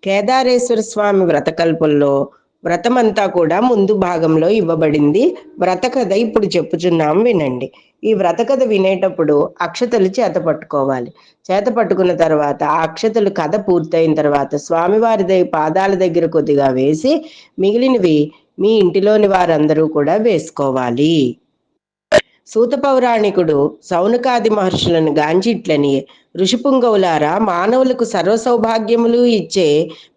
కేదారేశ్వర స్వామి వ్రతకల్పంలో వ్రతమంతా కూడా ముందు భాగంలో ఇవ్వబడింది. వ్రతకథ ఇప్పుడు చెప్పుచున్నాం, వినండి. ఈ వ్రతకథ వినేటప్పుడు అక్షతలు చేత పట్టుకోవాలి. చేత పట్టుకున్న తర్వాత ఆ అక్షతలు కథ పూర్తయిన తర్వాత స్వామివారి పాదాల దగ్గర కొద్దిగా వేసి మిగిలినవి మీ ఇంటిలోని వారందరూ కూడా వేసుకోవాలి. సూత పౌరాణికుడు సౌనకాది మహర్షులను గాంచిట్లని, ఋషిపుంగవులారా, మానవులకు సర్వ సౌభాగ్యములు ఇచ్చే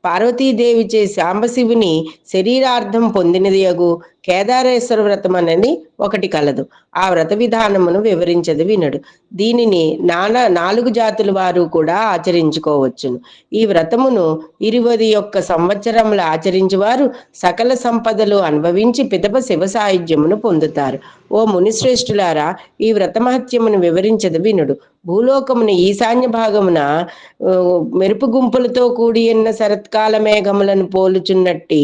పార్వతీదేవిచే శాంబశివుని శరీరార్థం పొందినదియగు కేదారేశ్వర వ్రతం అని ఒకటి కలదు. ఆ వ్రత విధానమును వివరించదు వినడు. దీనిని 4 జాతుల వారు కూడా ఆచరించుకోవచ్చును. ఈ వ్రతమును 21 సంవత్సరములు ఆచరించువారు సకల సంపదలు అనుభవించి పిదప శివ సాయుధ్యమును పొందుతారు. ఓ మునిశ్రేష్ఠులారా, ఈ వ్రతమహత్యమును వివరించదు వినుడు. భూలోకమున ఈశాన్య భాగమున మెరుపు గుంపులతో కూడి ఉన్న శరత్కాల మేఘములను పోలుచున్నట్టి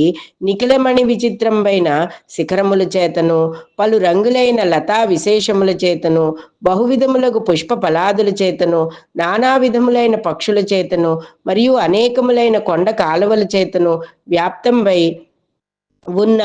నిఖిలమణి విచిత్రంపైన శిఖరముల చేతను, పలు రంగులైన లతా విశేషముల చేతను, బహువిధములకు పుష్ప ఫలాదుల చేతను, నానా విధములైన పక్షుల చేతను, మరియు అనేకములైన కొండ కాలువల చేతను వ్యాప్తంపై ఉన్న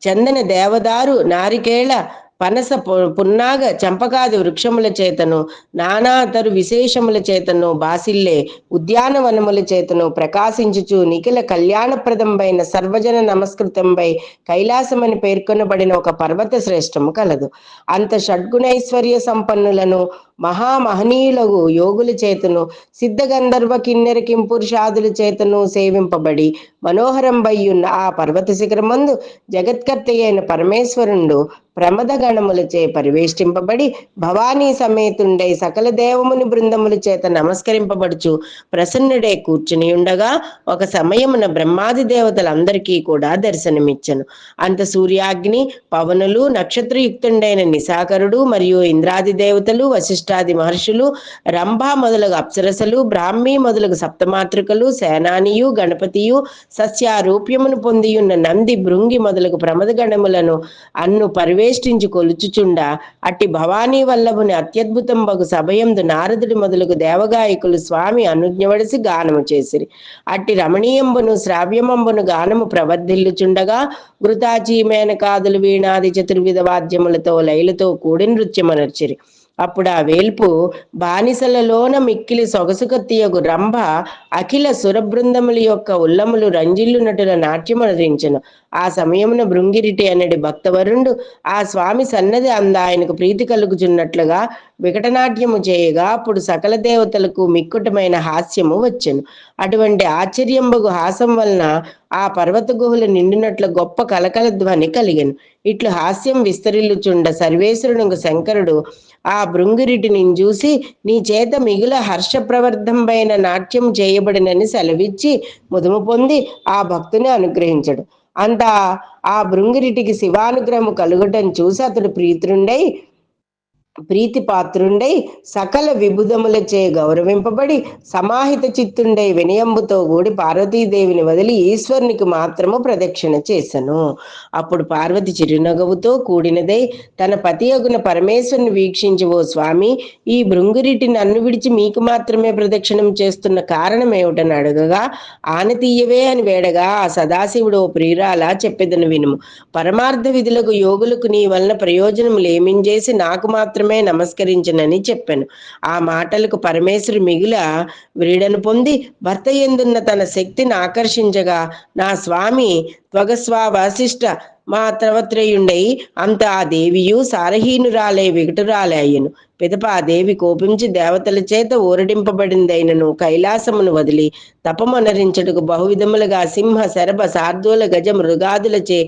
చందన దేవదారు, నారికేళ, పనస, పున్నాగ, చంపకాది వృక్షముల చేతను, నానాతరు విశేషముల చేతను బాసిల్లే ఉద్యానవనముల చేతను ప్రకాశించుచు నిఖిల కళ్యాణప్రదంపైన సర్వజన నమస్కృతంపై కైలాసమని పేర్కొనబడిన ఒక పర్వత శ్రేష్టము కలదు. అంత షడ్గుణైశ్వర్య సంపన్నులను మహామహనీయులకు యోగుల చేతను, సిద్ధ గంధర్వ కిన్నెర కింపురుషాదుల చేతను సేవింపబడి మనోహరంబయ్యున్న ఆ పర్వత శిఖరమందు జగత్కర్త అయిన పరమేశ్వరుండు ప్రమద గణములచే పరివేష్టింపబడి భవానీ సమేతుండై సకల దేవముని బృందముల చేత నమస్కరింపబడుచు ప్రసన్నుడై కూర్చుని ఉండగా ఒక సమయమున బ్రహ్మాది దేవతలందరికీ కూడా దర్శనమిచ్చను. అంత సూర్యాగ్ని, పవనులు, నక్షత్రయుక్తుండైన నిశాకరుడు మరియు ఇంద్రాది దేవతలు, వశిష్ఠాది మహర్షులు, రంభ మొదలగు అప్సరసలు, బ్రాహ్మీ మొదలగు సప్తమాతృకలు, సేనానియు, గణపతియు, సస్యారూప్యమును పొందియున్న నంది, భృంగి మొదలగు ప్రమద గణములను అన్ను పరివేష్టించి కొలుచుచుండ అట్టి భవానీ వల్లభుని అత్యద్భుతం బగు సభయందు నారదుడి మొదలగు దేవగాయకులు స్వామి అనుజ్ఞవడిసి గానము చేసిరి. అట్టి రమణీయంబును శ్రావ్యమంబును గానము ప్రవర్ధిల్లుచుండగా ఘృతాచి, మేనకాదులు, వీణాది చతుర్విధ వాద్యములతో లయలతో కూడి నృత్యమనర్చిరి. అప్పుడు ఆ వేల్పు బానిసలలోన మిక్కిలి సొగసుకత్తియగు రంభ అఖిల సురబృందముల యొక్క ఉల్లములు రంజిల్లు నటుల నాట్యమనరించెను. ఆ సమయమున భృంగిరిటి అనడి భక్తవరుండు ఆ స్వామి సన్నది ఆయనకు ప్రీతి కలుగుచున్నట్లుగా వికటనాట్యము చేయగా అప్పుడు సకల దేవతలకు మిక్కుటమైన హాస్యము వచ్చెను. అటువంటి ఆశ్చర్యంబగు హాసం వలన ఆ పర్వత గుహలు నిండినట్లు గొప్ప కలకల ధ్వని కలిగెను. ఇట్లు హాస్యం విస్తరిల్లుచుండ సర్వేశ్వరుడు శంకరుడు ఆ భృంగిరిటిని చూసి, నీ చేత మిగుల హర్ష ప్రవర్ధంపైన నాట్యం చేయబడినని సెలవిచ్చి ముదము పొంది ఆ భక్తుని అనుగ్రహించడు. అంతా ఆ భృంగిరిటికి శివానుగ్రహము కలుగటం చూసి అతడు ప్రీతిపాత్రుండై సకల విభుధములచే గౌరవింపబడి సమాహిత చిత్తుండై వినయంబుతో కూడి పార్వతీదేవిని వదిలి ఈశ్వరునికి మాత్రము ప్రదక్షిణ చేసెను. అప్పుడు పార్వతి చిరునగవుతో కూడినదై తన పతియగున పరమేశ్వరుని వీక్షించి, ఓ స్వామి, ఈ భృంగురిటి నన్ను విడిచి మీకు మాత్రమే ప్రదక్షిణం చేస్తున్న కారణం ఏమిటని అడగగా, ఆనతీయవే అని వేడగా ఆ సదాశివుడు, ఓ ప్రియురాలా, చెప్పెదను వినుము. పరమార్థ విధులకు యోగులకు నీ వలన ప్రయోజనం లేమించేసి నాకు మాత్రమే నమస్కరించనని చెప్పాను. ఆ మాటలకు పరమేశ్వరు మిగుల వ్రీడను పొంది భర్త యందున్న తన శక్తిని ఆకర్షించగా, నా స్వామి త్వగస్వావశిష్ట మా త్రవత్రయుండై అంత ఆ దేవియు సారహీనురాలై వికటురాలే అయ్యను. పిదప ఆ దేవి కోపించి దేవతల చేత ఊరడింపబడిందైనను కైలాసమును వదిలి తపమనరించటకు బహువిధములుగా సింహ, శరభ, శార్దూల, గజ, మృగాదులచే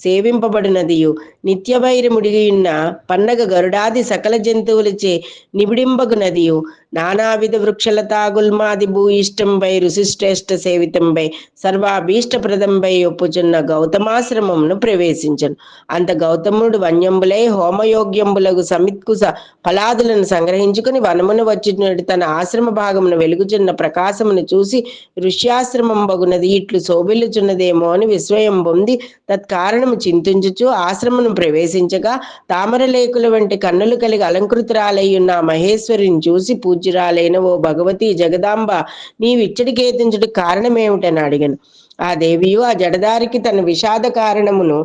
సేవింపబడినదియు నిత్యవైరముడిగియున్న పన్నగ, గరుడాది సకల జంతువులచే నిబిడింబగు నదియు నానావిధ వృక్షలతా గుల్మాది భూయిష్టంపై ఋషిశ్రేష్ఠ సేవితంపై సర్వాభీష్టప్రదంపై ఒప్పుచున్న గౌతమాశ్రమమును ప్రవేశించను. అంత గౌతముడు వన్యంబులై హోమయోగ్యంబులకు సమిత్కుశ ఫలాదులను సంగ్రహించుకుని వనమును వచ్చినట్టు తన ఆశ్రమ భాగమును వెలుగుచున్న ప్రకాశమును చూసి ఋష్యాశ్రమం బగునది ఇట్లు శోభిల్లుచున్నదేమో అని విస్మయం పొంది తత్కారణము చింతించుచు ఆశ్రమను ప్రవేశించగా తామరలేకుల వంటి కన్నులు కలిగి అలంకృతురాలయ్యున్న మహేశ్వరిని చూసి పూజ్య పూజ్యురాలైన ఓ భగవతి జగదాంబ నీవిచ్చడి కేతించుడి కారణమేమిటని అడిగాను. ఆ దేవియు ఆ జడదారికి తన విషాద కారణమును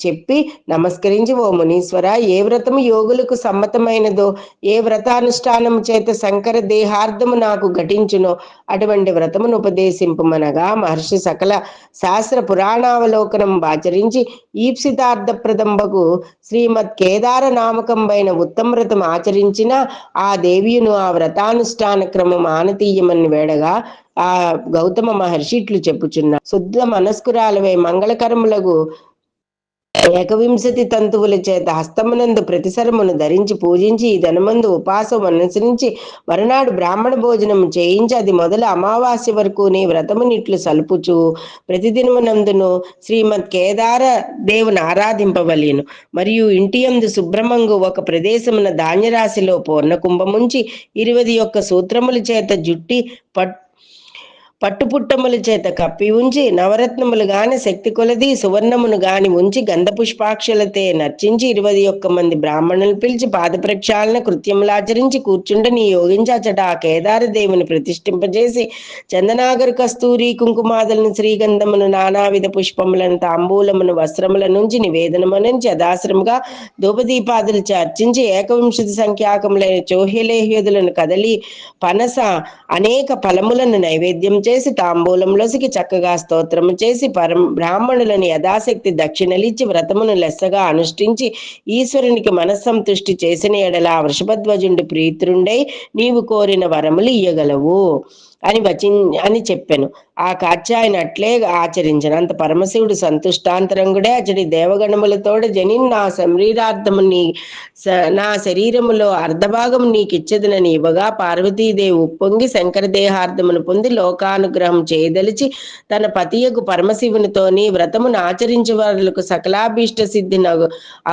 చెప్పి నమస్కరించి, ఓ మునీశ్వర, ఏ వ్రతము యోగులకు సమ్మతమైనదో, ఏ వ్రతానుష్ఠానము చేత శంకర దేహార్థము నాకు ఘటించునో అటువంటి వ్రతమును ఉపదేశింపుమనగా మహర్షి సకల శాస్త్ర పురాణావలోకనం ఆచరించి ఈప్సితార్థప్రదంబకు శ్రీమద్ కేదార నామకంబైన ఉత్తమ వ్రతం ఆచరించిన ఆ దేవియును ఆ వ్రతానుష్ఠాన క్రమం ఆనతీయమని వేడగా ఆ గౌతమ మహర్షి ఇట్లు చెప్పుచున్నా. శుద్ధ మనస్కురాలవై మంగళకరములకు ఏకవింశతి తంతువుల చేత హస్తమునందు ప్రతిసరమును ధరించి పూజించి ఈ ధనమందు ఉపాసం అనుసరించి మరునాడు బ్రాహ్మణ భోజనం చేయించి అది మొదలు అమావాస్య వరకు నీ వ్రతమునిట్లు సలుపుచు ప్రతిదినమునందును శ్రీమద్ కేదార దేవుని ఆరాధింపవలేను. మరియు ఇంటి యందు శుభ్రమంగు ఒక ప్రదేశమున ధాన్యరాశిలో పూర్ణ కుంభముంచి 21 సూత్రముల చేత జుట్టి పట్టుపుట్టముల చేత కప్పి ఉంచి నవరత్నములు గాని శక్తి కొలది సువర్ణమును గాని ఉంచి గంధ పుష్పాక్షలతే నర్చించి 21 మంది బ్రాహ్మణులు పిలిచి పాద ప్రక్షాళన కృత్యములాచరించి కూర్చుంటే నీ యోగించి అచ్చట ఆ కేదార దేవుని ప్రతిష్ఠింపజేసి చందనాగరు కస్తూరి కుంకుమాదలను శ్రీగంధమును నానావిధ పుష్పములను తాంబూలమును వస్త్రముల నుంచి నివేదనము నుంచి యథాశ్రముగా ధూపదీపాదులు అర్చించి ఏకవింశతి సంఖ్యాకములైన చోహ్యలేహ్యదులను కదలి పనస అనేక ఫలములను నైవేద్యం చేసి తాంబూలంలోసికి చక్కగా స్తోత్రము చేసి బ్రాహ్మణులను యథాశక్తి దక్షిణలిచ్చి వ్రతమును లెస్సగా అనుష్ఠించి ఈశ్వరునికి మనస్సంతుష్టి చేసిన ఎడల వృషభధ్వజుండి ప్రీతురుండై నీవు కోరిన వరములు ఇయ్యగలవు అని చెప్పాను. ఆ కాత్యాయన అట్లే ఆచరించను. అంత పరమశివుడు సంతుష్టాంతరంగుడే అచడి దేవగణములతోడ జనిన్ నా శరీరార్థము నా శరీరములో అర్ధభాగం నీకిచ్చదనని ఇవ్వగా పార్వతీదేవి ఉప్పొంగి శంకర దేహార్థమును పొంది లోకానుగ్రహం చేయదలిచి తన పతియకు పరమశివునితోని వ్రతమును ఆచరించే వారులకు సకలాభీష్ట సిద్ధి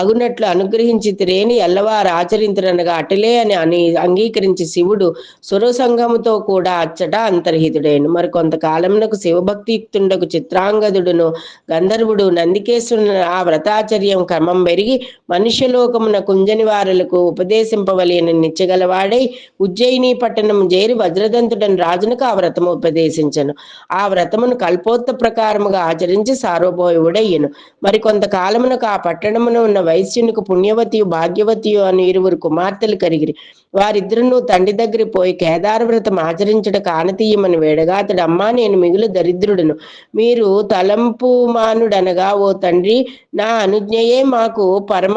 అగునట్లు అనుగ్రహించి తిరేని ఎల్లవారు ఆచరింతురనగా అటులే అని అంగీకరించి శివుడు సురసంగముతో కూడా అచ్చట అంతర్హితుడైన. మరి కొంతకాలమునకు శివభక్తియుక్తుండకు చిత్రాంగదుడును గంధర్వుడు నందికేశ్వరుని ఆ వ్రతాచర్యం క్రమం పెరిగి మనుష్యలోకమున కుంజని వారులకు ఉపదేశింపవలేని నిచ్చగలవాడై ఉజ్జయిని పట్టణం చేరి వజ్రదంతుడని రాజునకు ఆ వ్రతము ఉపదేశించను. ఆ వ్రతమును కల్పోత్త ప్రకారముగా ఆచరించి సార్వభౌముడయ్యను. మరి కొంతకాలమునకు ఆ పట్టణమున ఉన్న వైశ్యునికి పుణ్యవతియు భాగ్యవతియు అని 2 కుమార్తెలు కలిగిరి. వారిద్దరును తండ్రి దగ్గర పోయి కేదార వ్రతం ఆచరించడం కానతీయమని వేడగా అతడు, అమ్మా, నేను మిగులు దరిద్రుడును, మీరు తలంపు మానుడనగా ఓ తండ్రి నా అనుజ్ఞయే మాకు పరమ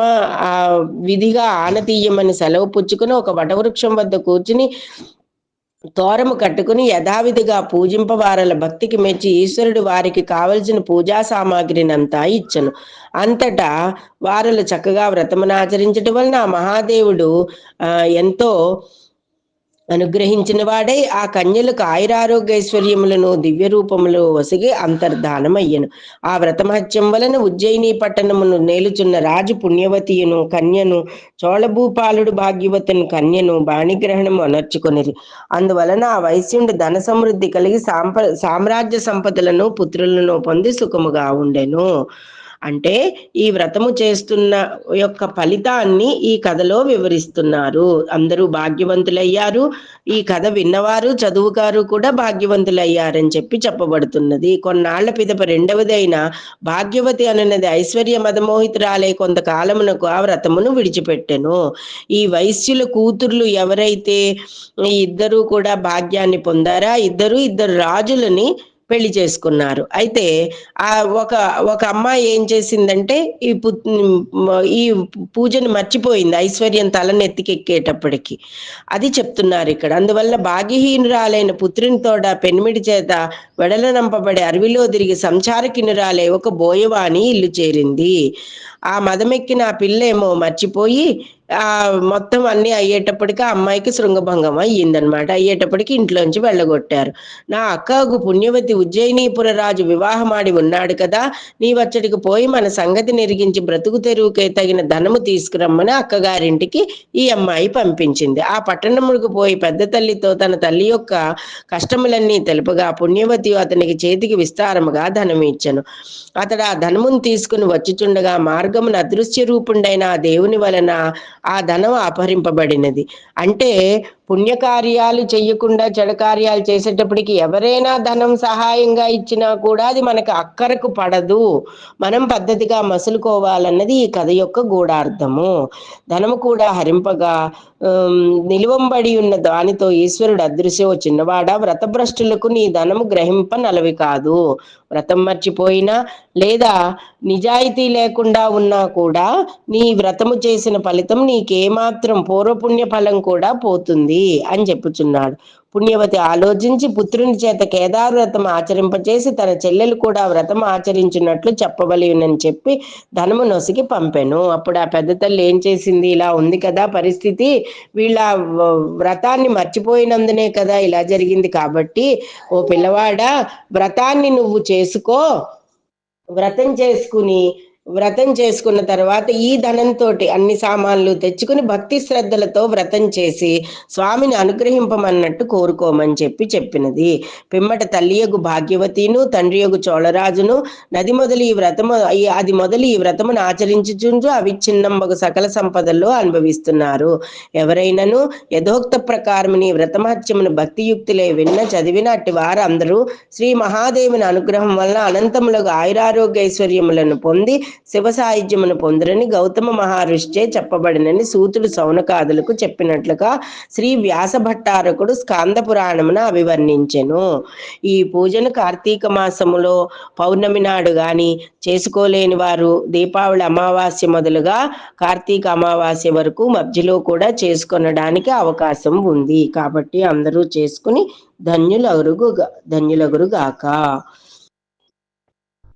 విధిగా ఆనతీయమని సెలవు పుచ్చుకుని ఒక వటవృక్షం వద్ద కూర్చుని తోరము కట్టుకుని యథావిధిగా పూజింపవారల భక్తికి మెచ్చి ఈశ్వరుడు వారికి కావలసిన పూజా సామాగ్రినంతా ఇచ్చను. అంతటా వారలు చక్కగా వ్రతమును ఆచరించడం వలన ఆ మహాదేవుడు ఎంతో అనుగ్రహించిన వాడై ఆ కన్యలకు ఆయురారోగ్యైశ్వర్యములను దివ్య రూపములు వసిగి అంతర్ధానమయ్యను. ఆ వ్రతమహత్యం వలన ఉజ్జయిని పట్టణమును నేలుచున్న రాజు పుణ్యవతియును కన్యను చోళభూపాలుడు భాగ్యవతుని కన్యను బాణిగ్రహణము అనర్చుకొనిరి. అందువలన ఆ వైశ్యుండు ధన సమృద్ధి కలిగి సామ్రాజ్య సంపదలను పుత్రులను పొంది సుఖముగా ఉండెను. అంటే ఈ వ్రతము చేస్తున్న యొక్క ఫలితాన్ని ఈ కథలో వివరిస్తున్నారు. అందరూ భాగ్యవంతులయ్యారు. ఈ కథ విన్నవారు చదువుకారు కూడా భాగ్యవంతులయ్యారని చెప్పబడుతున్నది. కొన్నాళ్ల పిదప రెండవదైన భాగ్యవతి అనున్నది ఐశ్వర్య మదమోహితురాలే కొంతకాలమునకు ఆ వ్రతమును విడిచిపెట్టెను. ఈ వైశ్యుల కూతుర్లు ఎవరైతే ఇద్దరు కూడా భాగ్యాన్ని పొందారా, ఇద్దరు రాజులని పెళ్లి చేసుకున్నారు. అయితే ఆ ఒక అమ్మాయి ఏం చేసిందంటే ఈ పూజను మర్చిపోయింది ఐశ్వర్యం తలనెత్తికెక్కేటప్పటికి. అది చెప్తున్నారు ఇక్కడ. అందువల్ల భాగ్యహీనురాలైన పుత్రునితోడ పెనిమిడి చేత వెడలనంపబడి అడవిలో తిరిగి సంచారకినురాలే ఒక బోయవాణి ఇల్లు చేరింది. ఆ మదమెక్కిన ఆ పిల్లేమో మర్చిపోయి మొత్తం అన్ని అయ్యేటప్పటికి ఆ అమ్మాయికి శృంగభంగం అయ్యిందనమాట. అయ్యేటప్పటికి ఇంట్లోంచి వెళ్ళగొట్టారు. నా అక్కకు పుణ్యవతి ఉజ్జయినీపుర రాజు వివాహమాడి ఉన్నాడు కదా, నీవచ్చడికి పోయి మన సంగతి నెరిగించి బ్రతుకు తెరువుకే తగిన ధనము తీసుకురమ్మని అక్కగారింటికి ఈ అమ్మాయి పంపించింది. ఆ పట్టణములకు పోయి పెద్ద తల్లితో తన తల్లి యొక్క కష్టములన్నీ తెలుపగా పుణ్యవతి అతనికి చేతికి విస్తారముగా ధనం ఇచ్చను. అతడు ఆ ధనమును తీసుకుని వచ్చిచుండగా మార్గమున అదృశ్య రూపుండైన ఆ దేవుని వలన ఆ ధనం అపహరింపబడినది. అంటే పుణ్యకార్యాలు చెయ్యకుండా చెడు కార్యాలు చేసేటప్పటికి ఎవరైనా ధనం సహాయంగా ఇచ్చినా కూడా అది మనకు అక్కరకు పడదు. మనం పద్ధతిగా మసులుకోవాలన్నది ఈ కథ యొక్క గూఢార్థము. ధనము కూడా హరింపగా నిలువంబడి ఉన్న దానితో ఈశ్వరుడు అదృశ్యో చిన్నవాడా, వ్రతభ్రష్టులకు నీ ధనము గ్రహింప నలవి కాదు. వ్రతం మర్చిపోయినా లేదా నిజాయితీ లేకుండా ఉన్నా కూడా నీ వ్రతము చేసిన ఫలితం నీకేమాత్రం పూర్వపుణ్య ఫలం కూడా పోతుంది అని చెప్పుచున్నాడు. పుణ్యవతి ఆలోచించి పుత్రుని చేత కేదారు వ్రతం ఆచరింపచేసి తన చెల్లెలు కూడా వ్రతం ఆచరించినట్లు చెప్పవలెనని చెప్పి ధనము నొసిగి పంపెను. అప్పుడు ఆ పెద్ద తల్లి ఏం చేసింది? ఇలా ఉంది కదా పరిస్థితి, వీళ్ళ వ్రతాన్ని మర్చిపోయినందునే కదా ఇలా జరిగింది, కాబట్టి ఓ పిల్లవాడా, వ్రతాన్ని నువ్వు చేసుకో, వ్రతం చేసుకున్న తర్వాత ఈ ధనంతో అన్ని సామాన్లు తెచ్చుకుని భక్తి శ్రద్ధలతో వ్రతం చేసి స్వామిని అనుగ్రహింపమన్నట్టు కోరుకోమని చెప్పినది. పిమ్మట తల్లియగు భాగ్యవతిను తండ్రియగు చోళరాజును అది మొదలు ఈ వ్రతమును ఆచరించుచుంచు అవిచ్ఛిన్నంబగు సకల సంపదల్లో అనుభవిస్తున్నారు. ఎవరైనను యథోక్త ప్రకారముని వ్రతమహత్యమును భక్తియుక్తులే చదివిన అట్టి వారు అందరూ శ్రీ మహాదేవుని అనుగ్రహం వలన అనంతములకు ఆయురారోగ్య ఐశ్వర్యములను పొంది శివ సాయుధ్యమును పొందురని గౌతమ మహర్షిచే చెప్పబడినని సూతుడు సౌనకాదులకు చెప్పినట్లుగా శ్రీ వ్యాస భట్టారకుడు స్కాంద పురాణమున అభివర్ణించెను. ఈ పూజను కార్తీక మాసములో పౌర్ణమి నాడు గాని చేసుకోలేని వారు దీపావళి అమావాస్య మొదలుగా కార్తీక అమావాస్య వరకు మధ్యలో కూడా చేసుకొనడానికి అవకాశం ఉంది. కాబట్టి అందరూ చేసుకుని ధన్యులగురుగాక.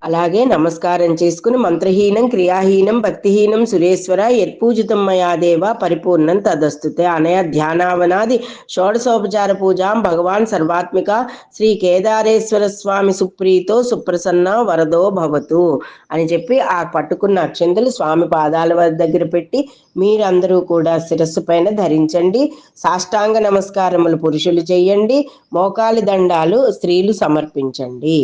అలాగే నమస్కారం చేసుకుని మంత్రహీనం క్రియాహీనం భక్తిహీనం సురేశ్వర యత్పూజితం మయాదేవ పరిపూర్ణం తదస్తుతే అనయ ధ్యానావనాది షోడశోపచార పూజాం భగవాన్ సర్వాత్మిక శ్రీ కేదారేశ్వర స్వామి సుప్రీతో సుప్రసన్న వరదో భవతు అని చెప్పి ఆ పట్టుకున్న అక్షంతలు స్వామి పాదాల దగ్గర పెట్టి మీరందరూ కూడా శిరస్సు పైన ధరించండి. సాష్టాంగ నమస్కారములు పురుషులు చేయండి, మోకాలి దండాలు స్త్రీలు సమర్పించండి.